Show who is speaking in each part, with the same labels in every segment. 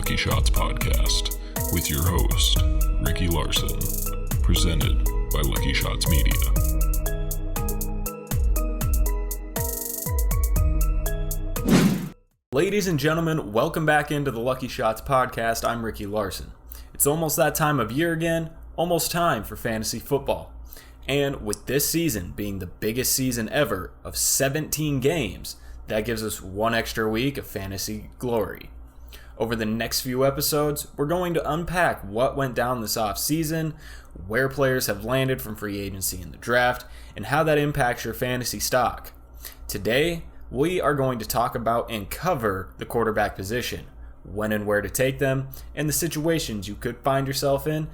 Speaker 1: LuckyShots podcast with your host, Ricky Larson, presented by LuckyShots Media.
Speaker 2: Ladies and gentlemen, welcome back into the LuckyShots podcast. I'm Ricky Larson. It's almost that time of year again, almost time for fantasy football. And with this season being the biggest season ever of 17 games, that gives us one extra week of fantasy glory. Over the next few episodes, we're going to unpack what went down this offseason, where players have landed from free agency in the draft, and how that impacts your fantasy stock. Today, we are going to talk about and cover the quarterback position, when and where to take them, and the situations you could find yourself in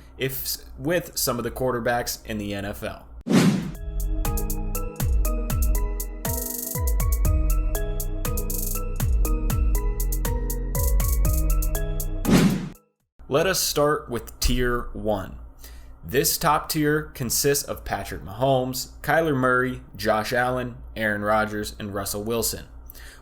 Speaker 2: with some of the quarterbacks in the NFL. Let us start with Tier 1. This top tier consists of Patrick Mahomes, Kyler Murray, Josh Allen, Aaron Rodgers, and Russell Wilson.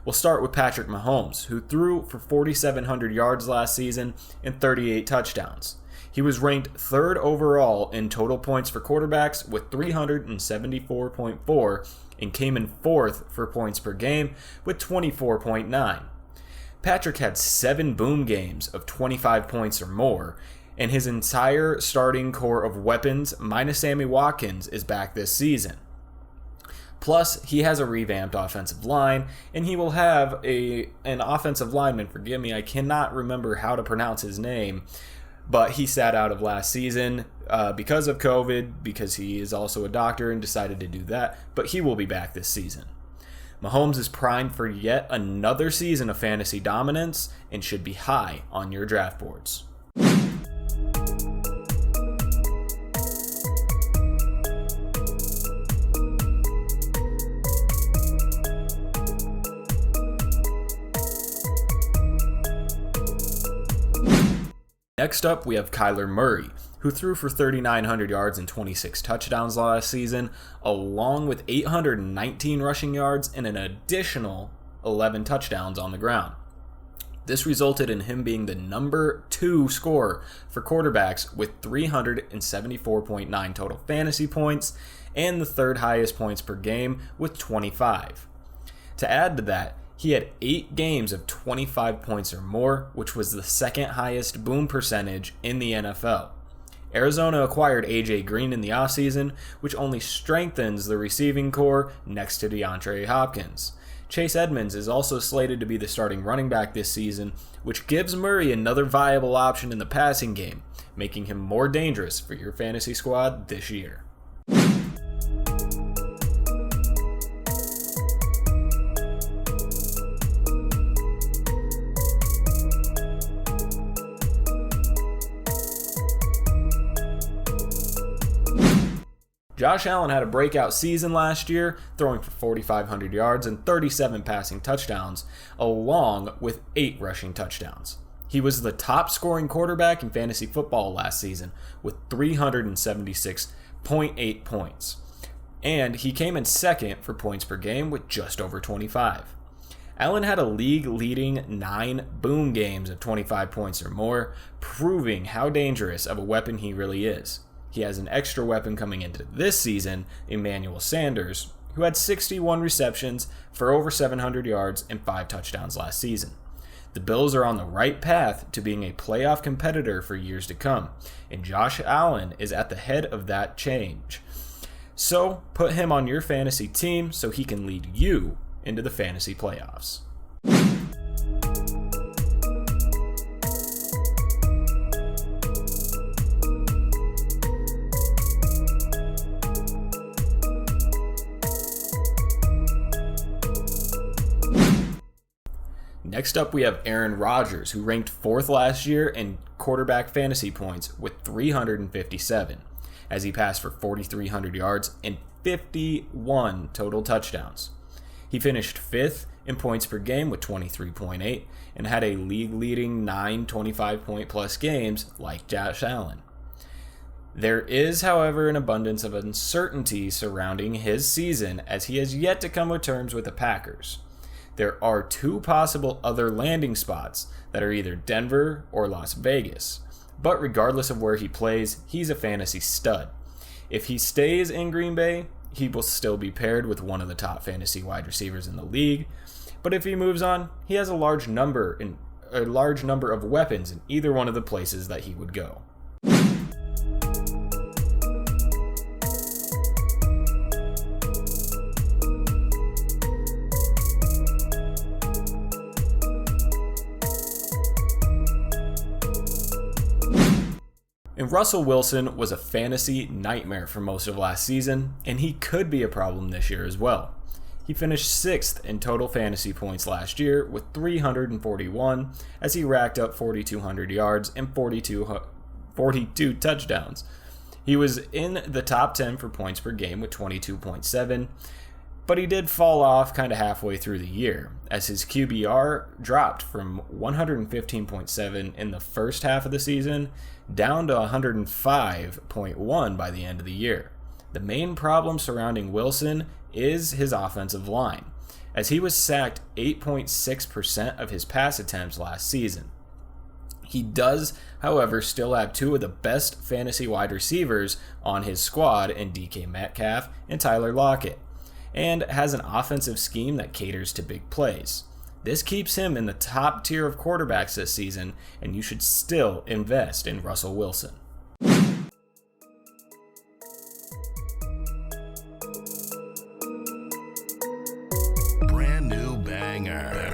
Speaker 2: We'll start with Patrick Mahomes, who threw for 4,700 yards last season and 38 touchdowns. He was ranked third overall in total points for quarterbacks with 374.4 and came in fourth for points per game with 24.9. Patrick had 7 boom games of 25 points or more, and his entire starting core of weapons, minus Sammy Watkins, is back this season. Plus, he has a revamped offensive line, and he will have an offensive lineman, forgive me, I cannot remember how to pronounce his name, but he sat out of last season because of COVID, because he is also a doctor and decided to do that, but he will be back this season. Mahomes is primed for yet another season of fantasy dominance and should be high on your draft boards. Next up, we have Kyler Murray, who threw for 3,900 yards and 26 touchdowns last season, along with 819 rushing yards and an additional 11 touchdowns on the ground. This resulted in him being the number 2 scorer for quarterbacks with 374.9 total fantasy points and the third highest points per game with 25. To add to that, he had 8 games of 25 points or more, which was the second highest boom percentage in the NFL. Arizona acquired A.J. Green in the offseason, which only strengthens the receiving core next to DeAndre Hopkins. Chase Edmonds is also slated to be the starting running back this season, which gives Murray another viable option in the passing game, making him more dangerous for your fantasy squad this year. Josh Allen had a breakout season last year, throwing for 4,500 yards and 37 passing touchdowns, along with 8 rushing touchdowns. He was the top scoring quarterback in fantasy football last season with 376.8 points. And he came in second for points per game with just over 25. Allen had a league-leading 9 boom games of 25 points or more, proving how dangerous of a weapon he really is. He has an extra weapon coming into this season, Emmanuel Sanders, who had 61 receptions for over 700 yards and 5 touchdowns last season. The Bills are on the right path to being a playoff competitor for years to come, and Josh Allen is at the head of that change. So put him on your fantasy team so he can lead you into the fantasy playoffs. Next up, we have Aaron Rodgers, who ranked 4th last year in quarterback fantasy points with 357, as he passed for 4,300 yards and 51 total touchdowns. He finished 5th in points per game with 23.8 and had a league-leading 9 25-point-plus games like Josh Allen. There is, however, an abundance of uncertainty surrounding his season as he has yet to come to terms with the Packers. There are two possible other landing spots that are either Denver or Las Vegas. But regardless of where he plays, he's a fantasy stud. If he stays in Green Bay, he will still be paired with one of the top fantasy wide receivers in the league. But if he moves on, he has a large number of weapons in either one of the places that he would go. And Russell Wilson was a fantasy nightmare for most of last season, and he could be a problem this year as well. He finished 6th in total fantasy points last year with 341 as he racked up 4,200 yards and 42 touchdowns. He was in the top 10 for points per game with 22.7, but he did fall off kind of halfway through the year as his QBR dropped from 115.7 in the first half of the season down to 105.1 by the end of the year. The main problem surrounding Wilson is his offensive line, as he was sacked 8.6% of his pass attempts last season. He does, however, still have two of the best fantasy wide receivers on his squad in DK Metcalf and Tyler Lockett, and has an offensive scheme that caters to big plays. This keeps him in the top tier of quarterbacks this season, and you should still invest in Russell Wilson.
Speaker 3: Brand new banger.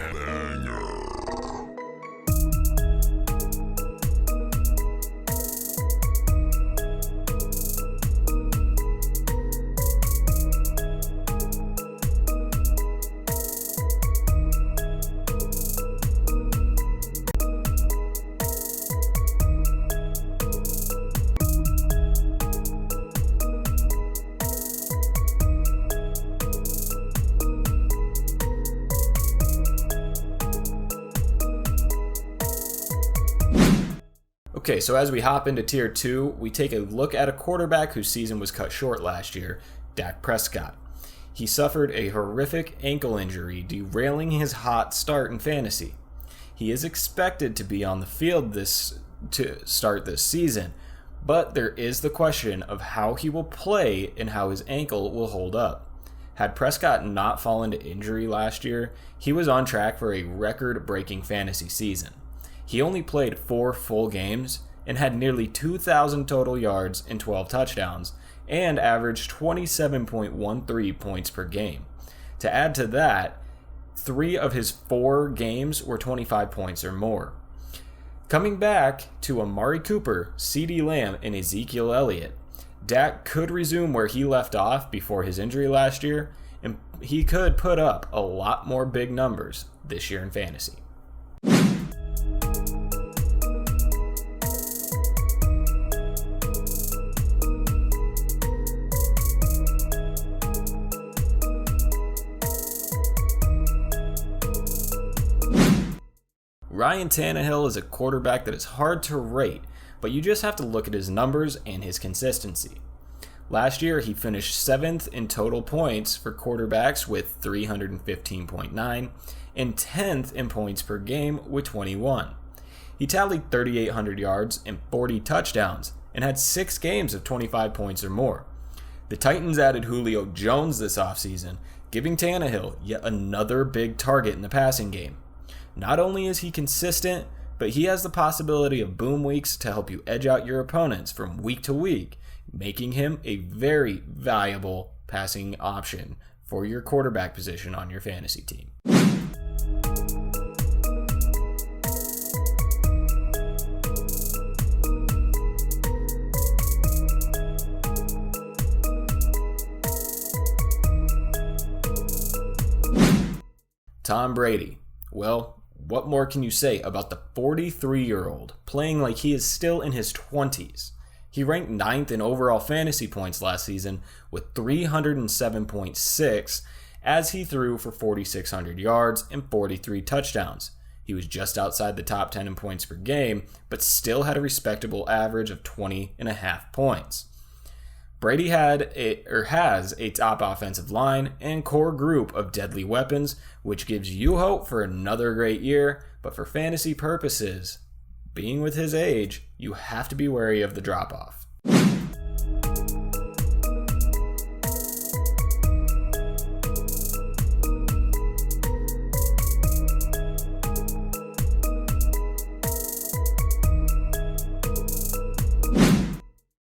Speaker 2: Okay, so as we hop into Tier 2, we take a look at a quarterback whose season was cut short last year, Dak Prescott. He suffered a horrific ankle injury, derailing his hot start in fantasy. He is expected to be on the field to start this season, but there is the question of how he will play and how his ankle will hold up. Had Prescott not fallen to injury last year, he was on track for a record-breaking fantasy season. He only played 4 full games and had nearly 2,000 total yards and 12 touchdowns, and averaged 27.13 points per game. To add to that, 3 of his 4 games were 25 points or more. Coming back to Amari Cooper, CeeDee Lamb, and Ezekiel Elliott, Dak could resume where he left off before his injury last year, and he could put up a lot more big numbers this year in fantasy. Ryan Tannehill is a quarterback that is hard to rate, but you just have to look at his numbers and his consistency. Last year, he finished 7th in total points for quarterbacks with 315.9 and 10th in points per game with 21. He tallied 3,800 yards and 40 touchdowns and had 6 games of 25 points or more. The Titans added Julio Jones this offseason, giving Tannehill yet another big target in the passing game. Not only is he consistent, but he has the possibility of boom weeks to help you edge out your opponents from week to week, making him a very valuable passing option for your quarterback position on your fantasy team. Tom Brady. Well, what more can you say about the 43-year-old playing like he is still in his 20s? He ranked 9th in overall fantasy points last season with 307.6 as he threw for 4,600 yards and 43 touchdowns. He was just outside the top 10 in points per game, but still had a respectable average of 20.5 points. Brady has a top offensive line and core group of deadly weapons, which gives you hope for another great year, but for fantasy purposes, being with his age, you have to be wary of the drop-off.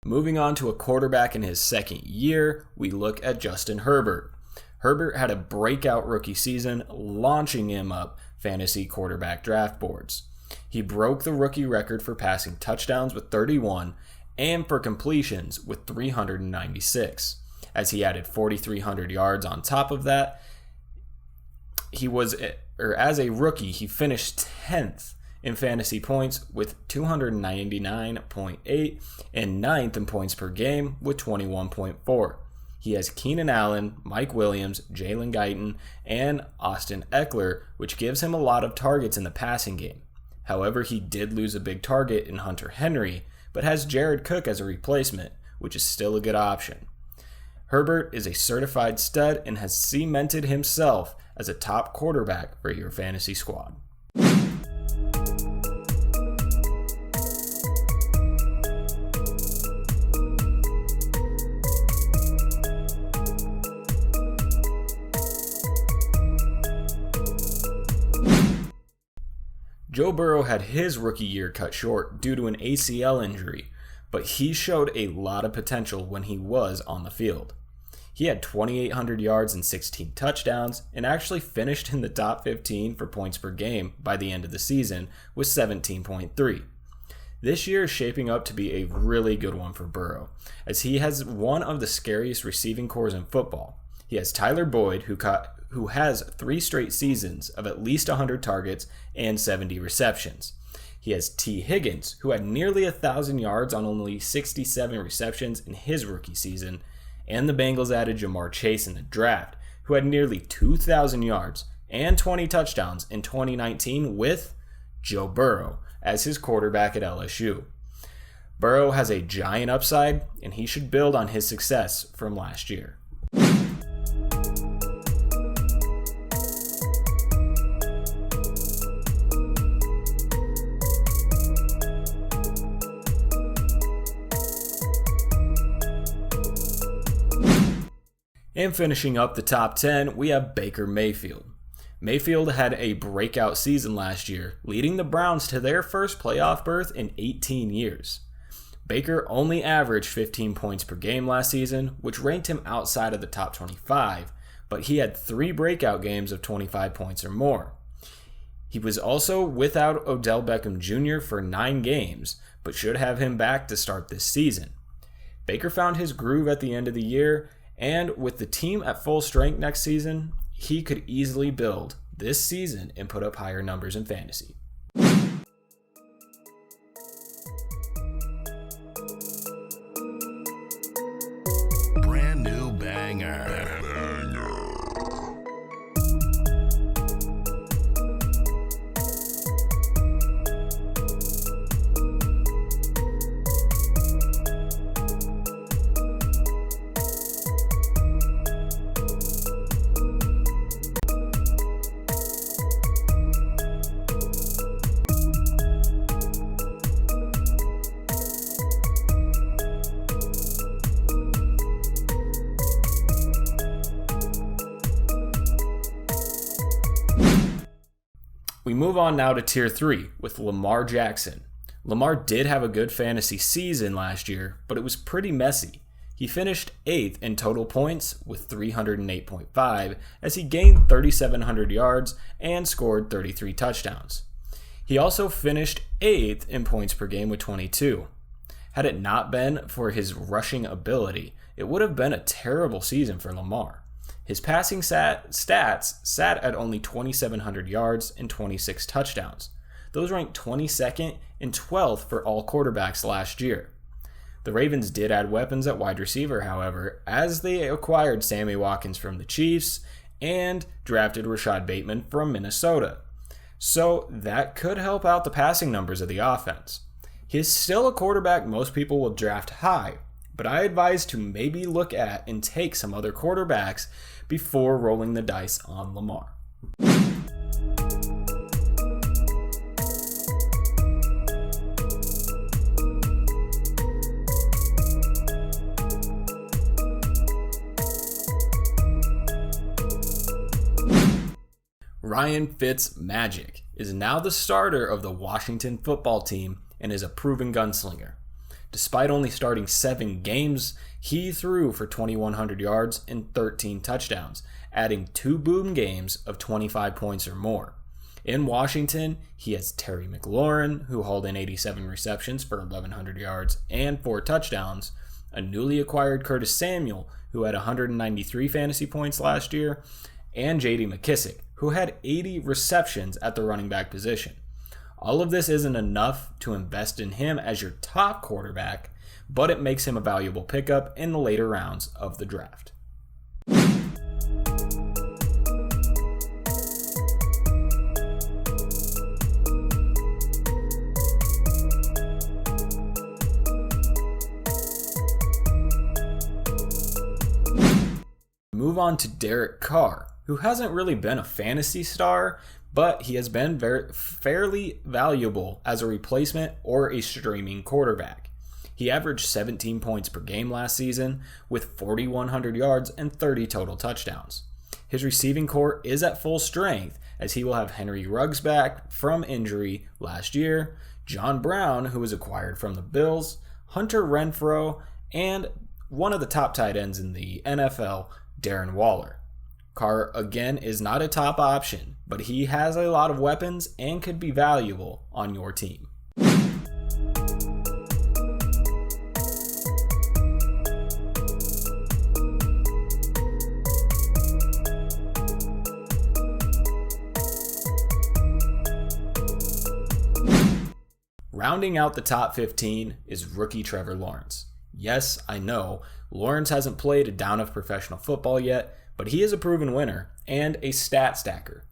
Speaker 2: Moving on to a quarterback in his second year, we look at Justin Herbert. Herbert had a breakout rookie season, launching him up fantasy quarterback draft boards. He broke the rookie record for passing touchdowns with 31 and for completions with 396. As he added 4,300 yards on top of that, as a rookie, he finished 10th in fantasy points with 299.8 and 9th in points per game with 21.4. He has Keenan Allen, Mike Williams, Jalen Guyton, and Austin Eckler, which gives him a lot of targets in the passing game. However, he did lose a big target in Hunter Henry, but has Jared Cook as a replacement, which is still a good option. Herbert is a certified stud and has cemented himself as a top quarterback for your fantasy squad. Joe Burrow had his rookie year cut short due to an ACL injury, but he showed a lot of potential when he was on the field. He had 2,800 yards and 16 touchdowns and actually finished in the top 15 for points per game by the end of the season with 17.3. This year is shaping up to be a really good one for Burrow, as he has one of the scariest receiving corps in football. He has Tyler Boyd, who has 3 straight seasons of at least 100 targets and 70 receptions. He has T. Higgins, who had nearly 1,000 yards on only 67 receptions in his rookie season, and the Bengals added Jamar Chase in the draft, who had nearly 2,000 yards and 20 touchdowns in 2019 with Joe Burrow as his quarterback at LSU. Burrow has a giant upside, and he should build on his success from last year. And finishing up the top 10, we have Baker Mayfield. Mayfield had a breakout season last year, leading the Browns to their first playoff berth in 18 years. Baker only averaged 15 points per game last season, which ranked him outside of the top 25, but he had 3 breakout games of 25 points or more. He was also without Odell Beckham Jr. for 9 games, but should have him back to start this season. Baker found his groove at the end of the year, and with the team at full strength next season, he could easily build this season and put up higher numbers in fantasy.
Speaker 3: Brand new banger.
Speaker 2: We move on now to Tier 3 with Lamar Jackson. Lamar did have a good fantasy season last year, but it was pretty messy. He finished 8th in total points with 308.5 as he gained 3,700 yards and scored 33 touchdowns. He also finished 8th in points per game with 22. Had it not been for his rushing ability, it would have been a terrible season for Lamar. His passing stats sat at only 2,700 yards and 26 touchdowns. Those ranked 22nd and 12th for all quarterbacks last year. The Ravens did add weapons at wide receiver, however, as they acquired Sammy Watkins from the Chiefs and drafted Rashad Bateman from Minnesota. So that could help out the passing numbers of the offense. He is still a quarterback most people will draft high, but I advise to maybe look at and take some other quarterbacks before rolling the dice on Lamar. Ryan Fitzmagic is now the starter of the Washington football team and is a proven gunslinger. Despite only starting 7 games, he threw for 2,100 yards and 13 touchdowns, adding 2 boom games of 25 points or more. In Washington, he has Terry McLaurin, who hauled in 87 receptions for 1,100 yards and 4 touchdowns, a newly acquired Curtis Samuel, who had 193 fantasy points last year, and J.D. McKissic, who had 80 receptions at the running back position. All of this isn't enough to invest in him as your top quarterback, but it makes him a valuable pickup in the later rounds of the draft. Move on to Derek Carr, who hasn't really been a fantasy star, but he has been fairly valuable as a replacement or a streaming quarterback. He averaged 17 points per game last season with 4,100 yards and 30 total touchdowns. His receiving core is at full strength as he will have Henry Ruggs back from injury last year, John Brown, who was acquired from the Bills, Hunter Renfrow, and one of the top tight ends in the NFL, Darren Waller. Carr, again, is not a top option, but he has a lot of weapons and could be valuable on your team. Rounding out the top 15 is rookie Trevor Lawrence. Yes, I know, Lawrence hasn't played a down of professional football yet, but he is a proven winner and a stat stacker.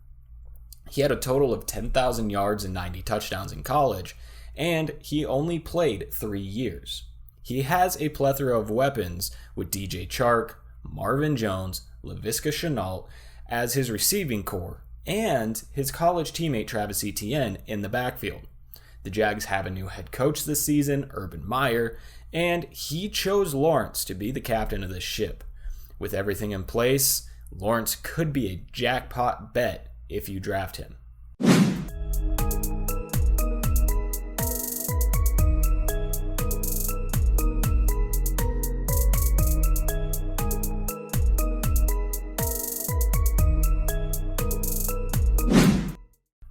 Speaker 2: He had a total of 10,000 yards and 90 touchdowns in college, and he only played 3 years. He has a plethora of weapons with DJ Chark, Marvin Jones, Laviska Shenault as his receiving core, and his college teammate Travis Etienne in the backfield. The Jags have a new head coach this season, Urban Meyer, and he chose Lawrence to be the captain of this ship. With everything in place, Lawrence could be a jackpot bet if you draft him.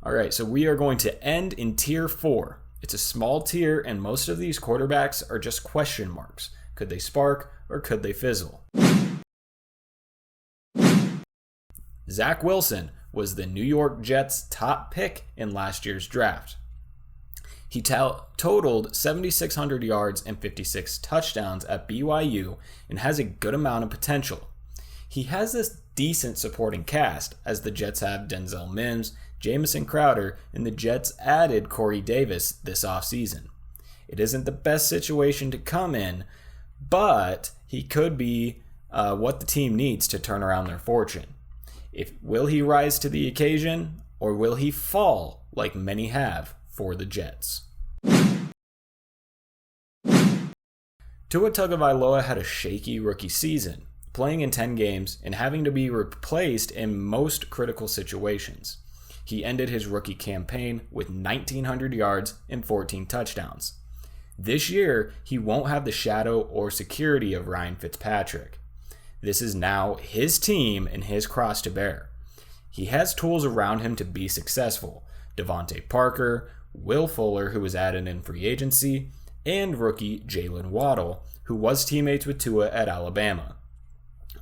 Speaker 2: Alright, so we are going to end in tier 4. It's a small tier, and most of these quarterbacks are just question marks. Could they spark or could they fizzle? Zach Wilson was the New York Jets' top pick in last year's draft. He totaled 7,600 yards and 56 touchdowns at BYU and has a good amount of potential. He has this decent supporting cast, as the Jets have Denzel Mims, Jamison Crowder, and the Jets added Corey Davis this offseason. It isn't the best situation to come in, but he could be what the team needs to turn around their fortune. Will he rise to the occasion, or will he fall like many have for the Jets? Tua Tagovailoa had a shaky rookie season, playing in 10 games and having to be replaced in most critical situations. He ended his rookie campaign with 1,900 yards and 14 touchdowns. This year, he won't have the shadow or security of Ryan Fitzpatrick. This is now his team and his cross to bear. He has tools around him to be successful. Devontae Parker, Will Fuller, who was added in free agency, and rookie Jalen Waddle, who was teammates with Tua at Alabama.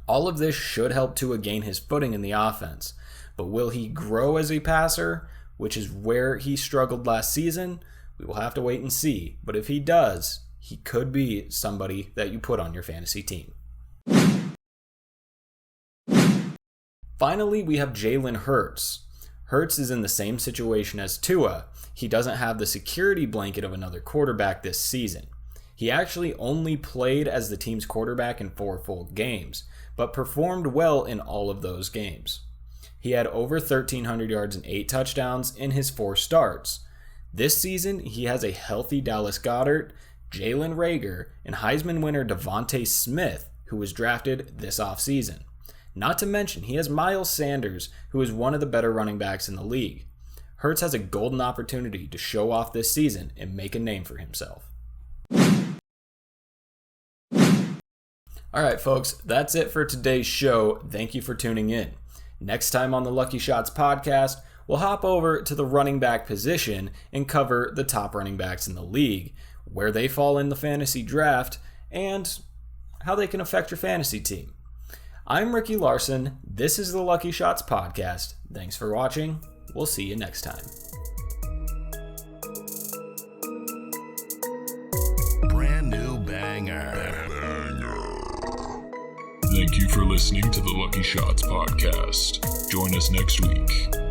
Speaker 2: All of this should help Tua gain his footing in the offense, but will he grow as a passer, which is where he struggled last season? We will have to wait and see, but if he does, he could be somebody that you put on your fantasy team. Finally, we have Jalen Hurts. Hurts is in the same situation as Tua. He doesn't have the security blanket of another quarterback this season. He actually only played as the team's quarterback in 4 full games, but performed well in all of those games. He had over 1,300 yards and 8 touchdowns in his 4 starts. This season, he has a healthy Dallas Goedert, Jalen Reagor, and Heisman winner Devontae Smith, who was drafted this offseason. Not to mention, he has Miles Sanders, who is one of the better running backs in the league. Hurts has a golden opportunity to show off this season and make a name for himself. Alright folks, that's it for today's show. Thank you for tuning in. Next time on the Lucky Shots podcast, we'll hop over to the running back position and cover the top running backs in the league, where they fall in the fantasy draft, and how they can affect your fantasy team. I'm Ricky Larson. This is the Lucky Shots podcast. Thanks for watching. We'll see you next time.
Speaker 3: Brand new banger.
Speaker 1: Thank you for listening to the Lucky Shots podcast. Join us next week.